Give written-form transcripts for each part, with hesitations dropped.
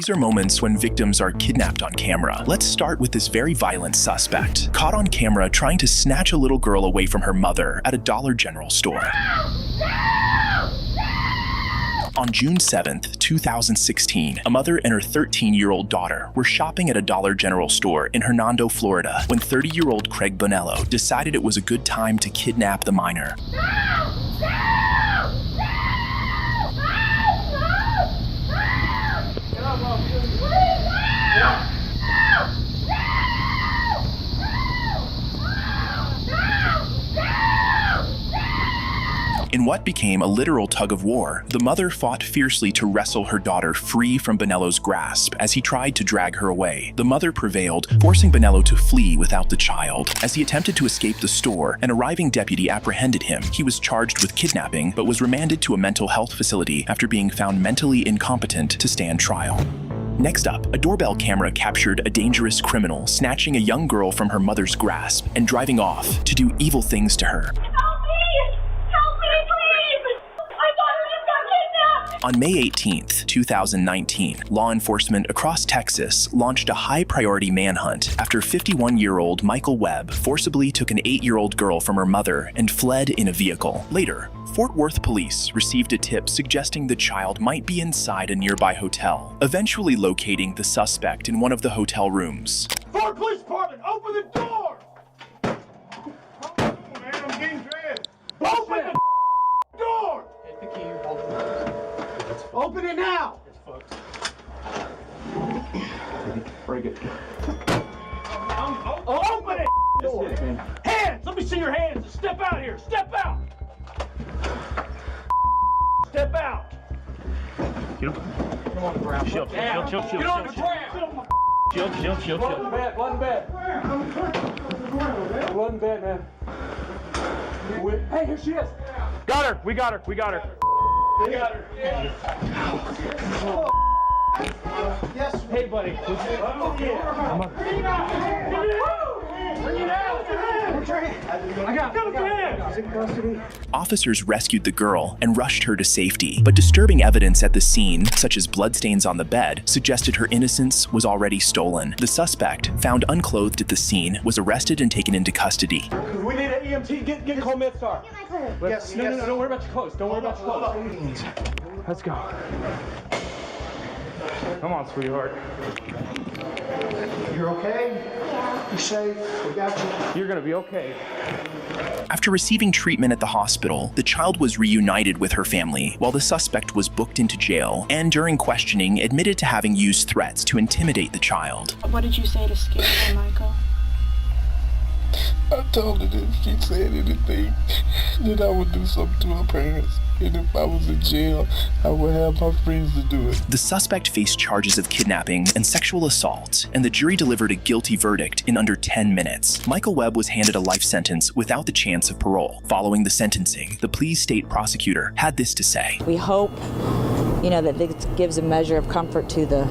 These are moments when victims are kidnapped on camera. Let's start with this very violent suspect, caught on camera trying to snatch a little girl away from her mother at a Dollar General store. On June 7th, 2016, a mother and her 13-year-old daughter were shopping at a Dollar General store in Hernando, Florida, when 30-year-old Craig Bonello decided it was a good time to kidnap the minor. In what became a literal tug-of-war, the mother fought fiercely to wrestle her daughter free from Bonello's grasp as he tried to drag her away. The mother prevailed, forcing Bonello to flee without the child. As he attempted to escape the store, an arriving deputy apprehended him. He was charged with kidnapping, but was remanded to a mental health facility after being found mentally incompetent to stand trial. Next up, a doorbell camera captured a dangerous criminal snatching a young girl from her mother's grasp and driving off to do evil things to her. On May 18th, 2019, law enforcement across Texas launched a high-priority manhunt after 51-year-old Michael Webb forcibly took an 8-year-old girl from her mother and fled in a vehicle. Later, Fort Worth police received a tip suggesting the child might be inside a nearby hotel, eventually locating the suspect in one of the hotel rooms. Fort Police Department, open the door! Oh, man, I'm getting dressed. Open the door! Take the key, hold it. Open it now! It's fucked. Break it. Open it! Door. Hands! Let me see your hands! Step out here! Step out! Step out! Get him. Come on the ground. Chill. Get on the ground! Chill. Blood in bed, blood in bed. Blood in bed, man. Hey, here she is. Got her. We got her. We got her. Yes. Hey, buddy. Oh, yeah. Bring it out. I got it. Is it custody? Officers rescued the girl and rushed her to safety, but disturbing evidence at the scene, such as bloodstains on the bed, suggested her innocence was already stolen. The suspect, found unclothed at the scene, was arrested and taken into custody. We need an EMT. Get call MedStar. Yes. No, don't worry about your clothes. Don't worry about your clothes. Let's go. Come on, sweetheart. You're okay? Yeah. You're safe. We got you. You're gonna be okay. After receiving treatment at the hospital, the child was reunited with her family, while the suspect was booked into jail and, during questioning, admitted to having used threats to intimidate the child. What did you say to scare her, Michael? I told her that if she said anything, that I would do something to her parents. And if I was in jail, I would have my friends to do it. The suspect faced charges of kidnapping and sexual assault, and the jury delivered a guilty verdict in under 10 minutes. Michael Webb was handed a life sentence without the chance of parole. Following the sentencing, the Pleas state prosecutor had this to say. We hope, that this gives a measure of comfort to the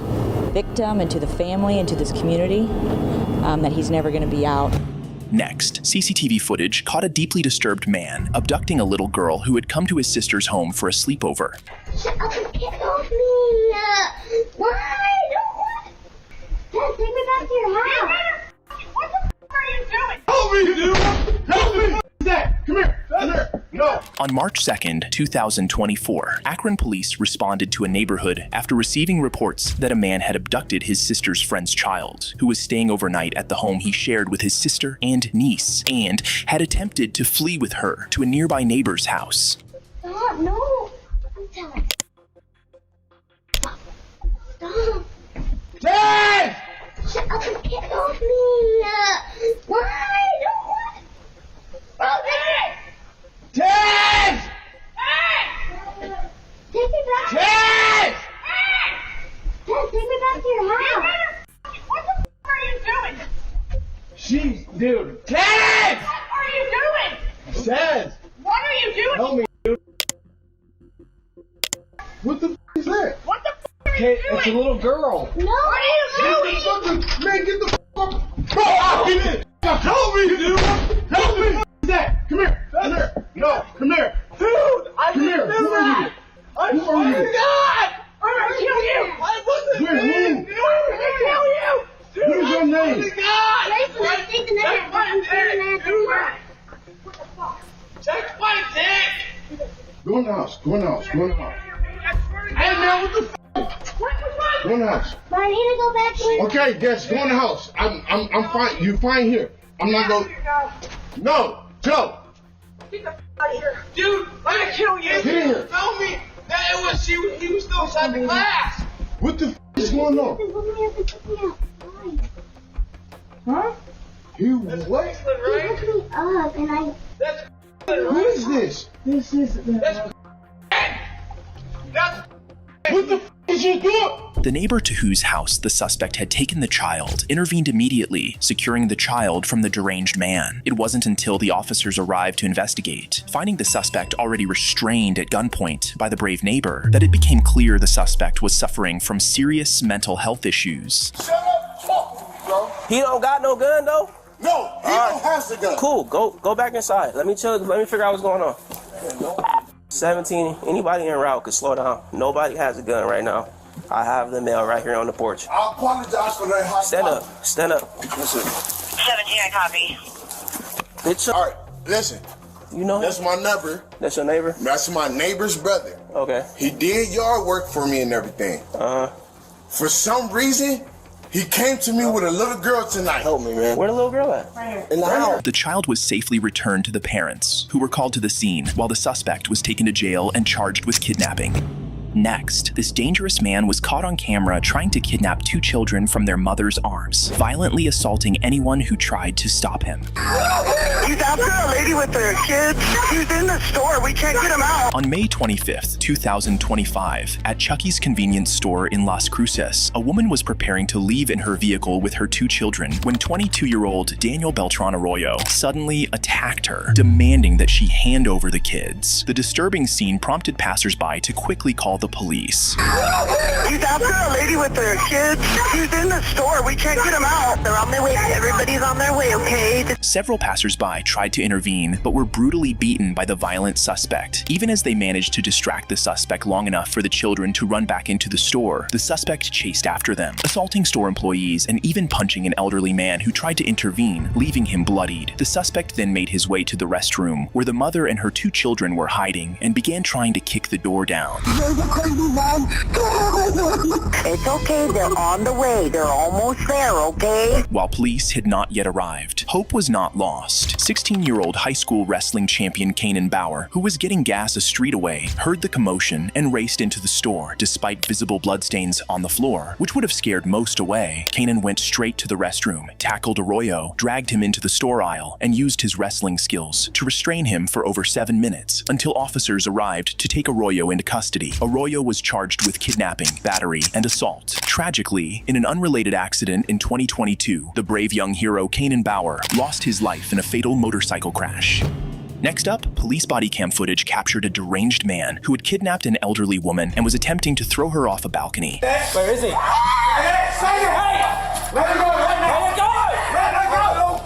victim and to the family and to this community, that he's never going to be out. Next, CCTV footage caught a deeply disturbed man abducting a little girl who had come to his sister's home for a sleepover. Shut up and get off me! Why? Dad, take me back to your house! What the f*** are you doing? Help me, dude! Help me! Dad, come here! Come here! No! On March 2nd, 2024, Akron police responded to a neighborhood after receiving reports that a man had abducted his sister's friend's child, who was staying overnight at the home he shared with his sister and niece, and had attempted to flee with her to a nearby neighbor's house. Stop, no! I'm telling. Stop! Dad! Shut up and get off me! Why? Dad! Take me back! Dad! Dad, take me back to your house! What the f*** are you doing? Dude! Dad! What are you doing? Dad! What are you doing? Help me, dude! What the f*** is that? What the f*** are you Okay, doing? it's a little girl. No! What are you doing? Man, get the f*** up! Bro, I'll get it! Help me, dude! Help me! Dad, come here! Come here! No, come here! Dude! I didn't do that! I swear to God! I'm gonna kill you! I wasn't Go in the house. Go in the house. Go in the house. Hey, man, what the f? Go in the house. But I need to go back to Okay, yes, go in the house. I'm fine. You're fine here. I'm not going. No, Joe. Get the f out of here. Dude, I'm gonna kill you. Get in here. Tell me that it was he was still inside the class. What the f is going on? Huh? You what? He looked me up and I... That's Who is this? This is the... that's What the f is you doing? The neighbor to whose house the suspect had taken the child intervened immediately, securing the child from the deranged man. It wasn't until the officers arrived to investigate, finding the suspect already restrained at gunpoint by the brave neighbor, that it became clear the suspect was suffering from serious mental health issues. Shut up, talk to me, bro. He don't got no gun though? No, he don't have the gun. Cool, go back inside. Let me chill, let me figure out what's going on. 17, anybody en route could slow down. Nobody has a gun right now. I have the mail right here on the porch. I apologize for that high Stand five. up, stand up. Listen. 17, I copy. Bitch, All right, listen. you know him? That's my neighbor. That's your neighbor? That's my neighbor's brother. Okay. He did yard work for me and everything. For some reason, he came to me with a little girl tonight. Help me, man. Where the little girl at? In the house. The child was safely returned to the parents, who were called to the scene, while the suspect was taken to jail and charged with kidnapping. Next, this dangerous man was caught on camera trying to kidnap 2 children from their mother's arms, violently assaulting anyone who tried to stop him. He's after a lady with her kids. He's in the store. We can't get him out. On May 25th, 2025, at Chucky's convenience store in Las Cruces, a woman was preparing to leave in her vehicle with her 2 children when 22-year-old Daniel Beltran Arroyo suddenly attacked her, demanding that she hand over the kids. The disturbing scene prompted passersby to quickly call the police. He's after a lady with her kids. He's in the store. We can't get him out. They're on their way. Everybody's on their way, okay? Several passersby tried to intervene, but were brutally beaten by the violent suspect. Even as they managed to distract the suspect long enough for the children to run back into the store, the suspect chased after them, assaulting store employees and even punching an elderly man who tried to intervene, leaving him bloodied. The suspect then made his way to the restroom, where the mother and her 2 children were hiding, and began trying to kick the door down. It's okay. They're on the way. They're almost there, okay? While police had not yet arrived, hope was not lost. 16-year-old high school wrestling champion Kanan Bauer, who was getting gas a street away, heard the commotion and raced into the store, despite visible bloodstains on the floor, which would have scared most away. Kanan went straight to the restroom, tackled Arroyo, dragged him into the store aisle, and used his wrestling skills to restrain him for over 7 minutes, until officers arrived to take Arroyo into custody. Arroyo was charged with kidnapping, battery, and assault. Tragically, in an unrelated accident in 2022, the brave young hero Kanan Bauer lost his life in a fatal motorcycle crash. Next up, police body cam footage captured a deranged man who had kidnapped an elderly woman and was attempting to throw her off a balcony. Where is he?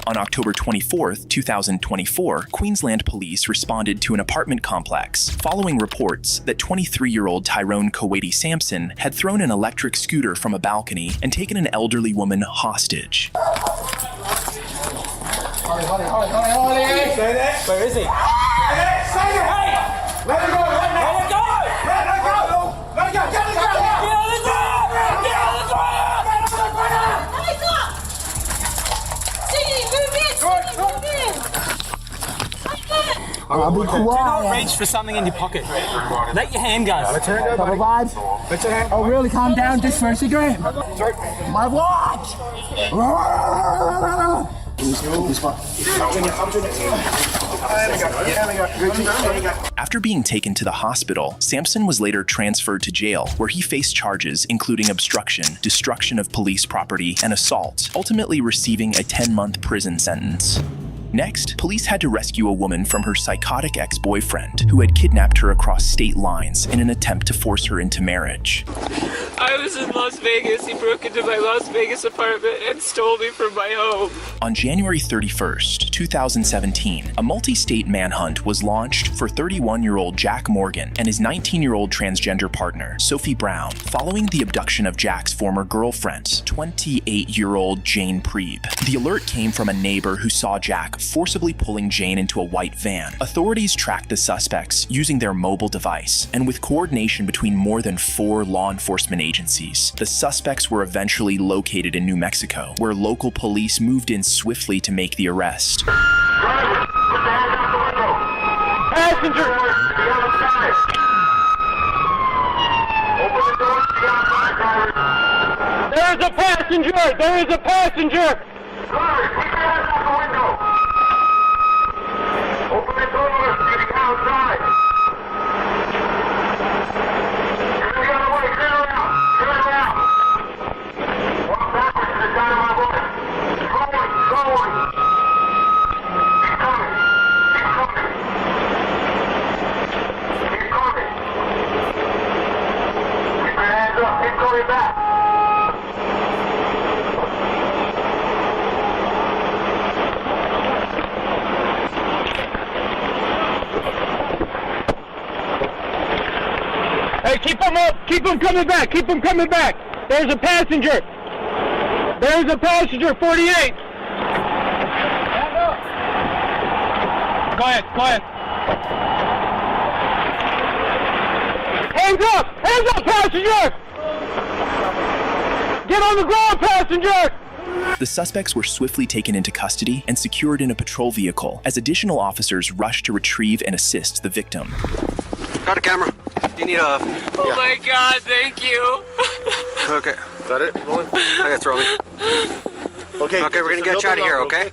On October 24th, 2024, Queensland police responded to an apartment complex following reports that 23-year-old Tyrone Kuwaiti Sampson had thrown an electric scooter from a balcony and taken an elderly woman hostage. Where is he? I'll be quiet. Do not reach for something in your pocket. Let your hand go. Couple vibes. Let your hand Oh, really? Calm down just for a cigarette. My watch! After being taken to the hospital, Sampson was later transferred to jail, where he faced charges including obstruction, destruction of police property, and assault, ultimately receiving a 10-month prison sentence. Next, police had to rescue a woman from her psychotic ex-boyfriend, who had kidnapped her across state lines in an attempt to force her into marriage. I was in Las Vegas. He broke into my Las Vegas apartment and stole me from my home. On January 31st, 2017, a multi-state manhunt was launched for 31-year-old Jack Morgan and his 19-year-old transgender partner, Sophie Brown, following the abduction of Jack's former girlfriend, 28-year-old Jane Preeb. The alert came from a neighbor who saw Jack truck, forcibly pulling Jane into a white van. Authorities tracked the suspects using their mobile device, and with coordination between more than 4 law enforcement agencies, the suspects were eventually located in New Mexico, where local police moved in swiftly to make the arrest. Passenger! There is a passenger! There is a passenger! Open the door, get outside. Turn the other way, turn around, turn around. Walk backwards to the side of my boy. Slowly. He's coming. He's coming. He's coming. Keep your hands up, keep coming back. Hey, keep them up! Keep them coming back! Keep them coming back! There's a passenger! There's a passenger, 48! Go ahead, go ahead. Hands up! Hands up, passenger! Get on the ground, passenger! The suspects were swiftly taken into custody and secured in a patrol vehicle as additional officers rushed to retrieve and assist the victim. Got a camera. You need a... Oh my God, thank you. Okay. Got it? Rolling? I got throw me. Okay. Okay, we're gonna get you out of here, okay?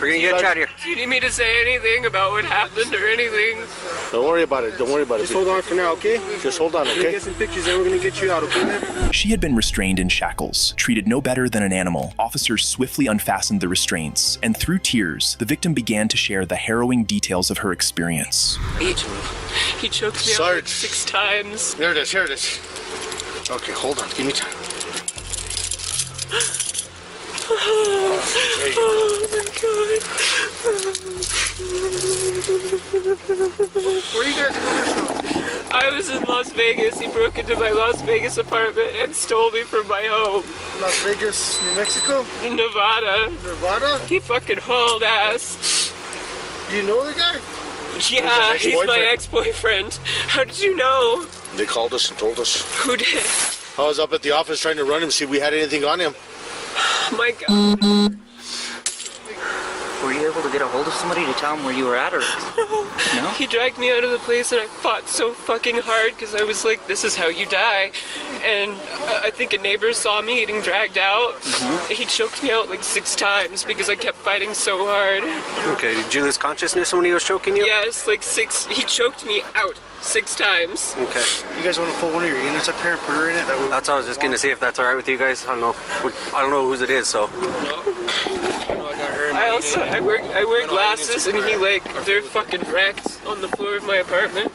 We're gonna get you out of here. Do you need me to say anything about what happened or anything? Don't worry about it. Don't worry about it. Just hold on for now, okay? Just hold on, We're okay? gonna get some pictures and we're gonna get you out, okay, man? She had been restrained in shackles, treated no better than an animal. Officers swiftly unfastened the restraints, and through tears, the victim began to share the harrowing details of her experience. He choked me out like 6 times. Here it is, here it is. Okay, hold on. Give me time. Oh my God. Where are you guys going from? I was in Las Vegas. He broke into my Las Vegas apartment and stole me from my home. Las Vegas, New Mexico? Nevada. Nevada? He fucking hauled ass. Do you know the guy? Yeah, he's my ex-boyfriend. How did you know? They called us and told us. Who did? I was up at the office trying to run him, see if we had anything on him. Oh my God. Were you able to get a hold of somebody to tell him where you were at, or no? He dragged me out of the place and I fought so fucking hard because I was like, this is how you die. And I think a neighbor saw me getting dragged out. He choked me out like 6 times because I kept fighting so hard. Okay, did you lose consciousness when he was choking you? Yes, like 6. He choked me out 6 times. Okay. You guys want to pull one of your units up here and put her in it? That's what I was just gonna see if that's alright with you guys. I don't know whose it is, so. I wear glasses and he like, they're fucking wrecked on the floor of my apartment.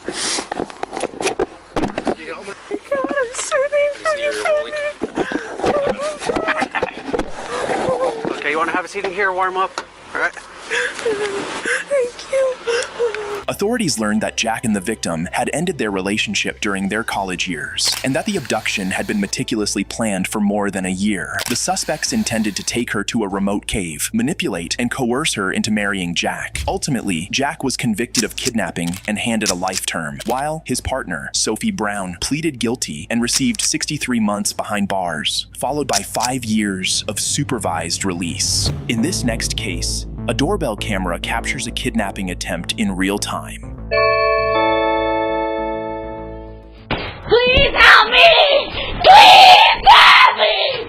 God, I'm so thankful. Okay, you wanna have a seat in here, warm up? Alright. Thank you. Authorities learned that Jack and the victim had ended their relationship during their college years, and that the abduction had been meticulously planned for more than a year. The suspects intended to take her to a remote cave, manipulate, and coerce her into marrying Jack. Ultimately, Jack was convicted of kidnapping and handed a life term, while his partner, Sophie Brown, pleaded guilty and received 63 months behind bars, followed by 5 years of supervised release. In this next case, a doorbell camera captures a kidnapping attempt in real time. Please help me! Please help me!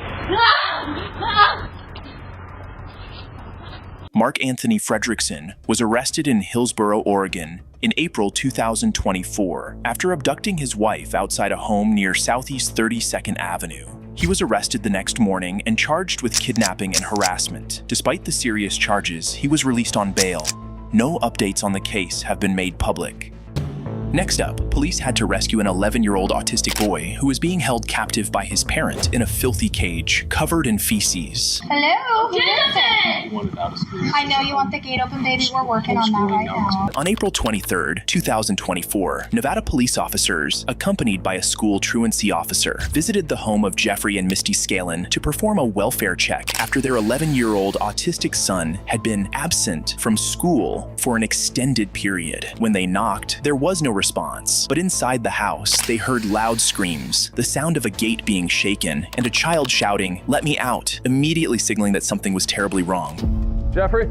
Mark Anthony Fredrickson was arrested in Hillsboro, Oregon in April 2024 after abducting his wife outside a home near Southeast 32nd Avenue. He was arrested the next morning and charged with kidnapping and harassment. Despite the serious charges, he was released on bail. No updates on the case have been made public. Next up, police had to rescue an 11-year-old autistic boy who was being held captive by his parent in a filthy cage, covered in feces. Hello? I know you want the gate open, baby. We're working on that right now. On April 23, 2024, Nevada police officers, accompanied by a school truancy officer, visited the home of Jeffrey and Misty Scalin to perform a welfare check after their 11-year-old autistic son had been absent from school for an extended period. When they knocked, there was no response, but inside the house, they heard loud screams, the sound of a gate being shaken, and a child shouting, "Let me out," immediately signaling that something was terribly wrong. Jeffrey?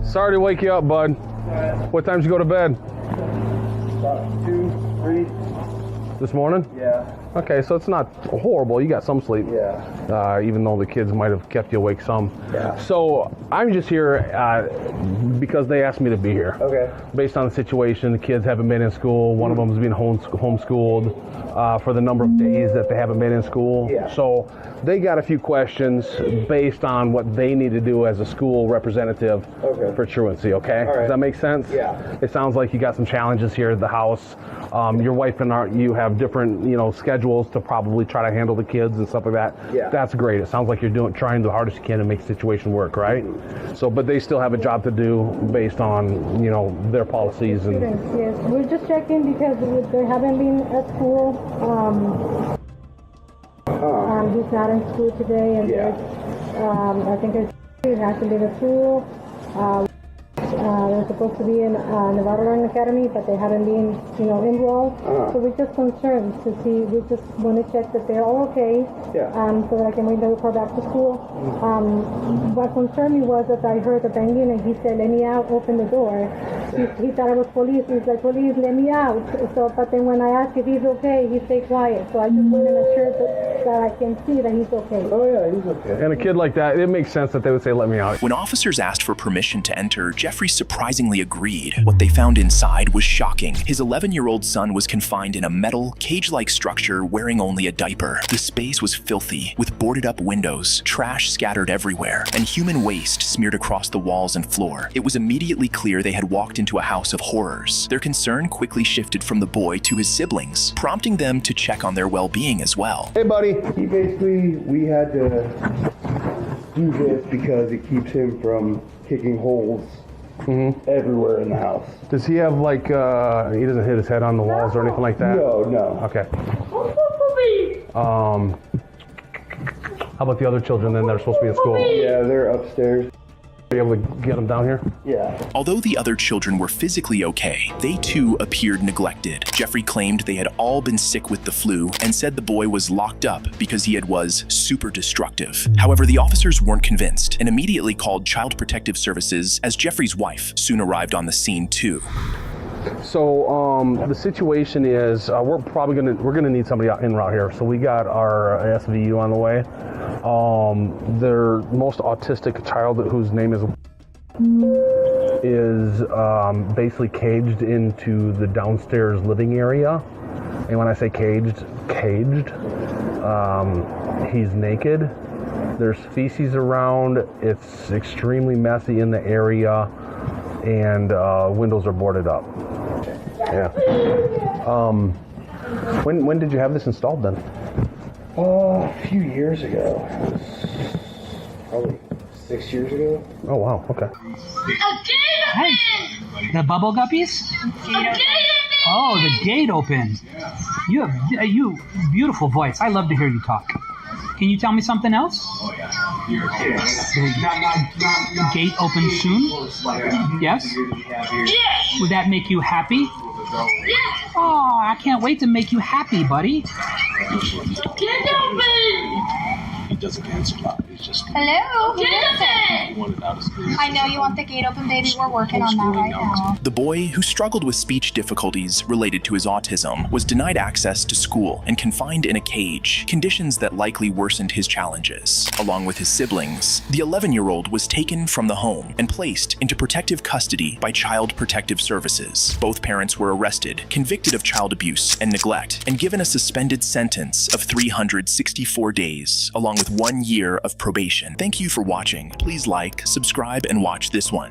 Sorry to wake you up, bud. What time did you go to bed? About 2, 3. This morning? Yeah. Okay, so it's not horrible. You got some sleep. Yeah. Even though the kids might have kept you awake some. Yeah. So I'm just here because they asked me to be here. Okay. Based on the situation, the kids haven't been in school. One of them is being homeschooled for the number of days that they haven't been in school. Yeah. So they got a few questions based on what they need to do as a school representative for truancy, okay? All right. Does that make sense? Yeah. It sounds like you got some challenges here at the house. Your wife and you have different, schedules to probably try to handle the kids and stuff like that. Yeah. That's great. It sounds like you're trying the hardest you can to make the situation work, right? So, but they still have a job to do based on, their policies and. Yes, we're just checking because they haven't been at school. He's not in school today, and I think he hasn't been at school. They're supposed to be in Nevada Learning Academy, but they haven't been, enrolled. So we're just concerned to see. We just want to check that they're all okay, so that I can bring the report back to school. What concerned me was that I heard the banging, and he said, "Let me out, open the door." He thought I was police. He's like, "Police, let me out." So, but then when I asked if he's okay, he stayed quiet. So I just wanted to assure that I can see that he's okay. Oh yeah, he's okay. And a kid like that, it makes sense that they would say, "Let me out." When officers asked for permission to enter, Jeffrey surprisingly agreed. What they found inside was shocking. His 11-year-old son was confined in a metal, cage-like structure wearing only a diaper. The space was filthy, with boarded-up windows, trash scattered everywhere, and human waste smeared across the walls and floor. It was immediately clear they had walked into a house of horrors. Their concern quickly shifted from the boy to his siblings, prompting them to check on their well-being as well. Hey, buddy. We had to do this because it keeps him from kicking holes everywhere in the house. Does he have he doesn't hit his head on the walls or anything like that? No. Okay. How about the other children then that are supposed to be in school? Yeah, they're upstairs. Are you able to get them down here? Yeah. Although the other children were physically okay, they too appeared neglected. Jeffrey claimed they had all been sick with the flu and said the boy was locked up because he was super destructive. However, the officers weren't convinced and immediately called Child Protective Services as Jeffrey's wife soon arrived on the scene too. So the situation is we're gonna need somebody out en route here. So we got our SVU on the way. Their most autistic child, whose name is basically caged into the downstairs living area. And when I say caged, he's naked. There's feces around. It's extremely messy in the area, and windows are boarded up. Yeah. When did you have this installed then? A few years ago. Probably 6 years ago. Oh wow. Okay. Hey, the bubble guppies? Oh, the gate opened. You have beautiful voice. I love to hear you talk. Can you tell me something else? Oh, yeah. The gate open soon? Yes? Yes. Would that make you happy? Yes. Oh, I can't wait to make you happy, buddy. Get open. He doesn't answer that. He's just. Hello? Kidnapping. He wanted out of school. I know you want the gate open, baby. We're working on that right now. The boy, who struggled with speech difficulties related to his autism, was denied access to school and confined in a cage, conditions that likely worsened his challenges. Along with his siblings, the 11-year-old was taken from the home and placed into protective custody by Child Protective Services. Both parents were arrested, convicted of child abuse and neglect, and given a suspended sentence of 364 days, along with 1 year of probation. Thank you for watching. Please like, subscribe, and watch this one.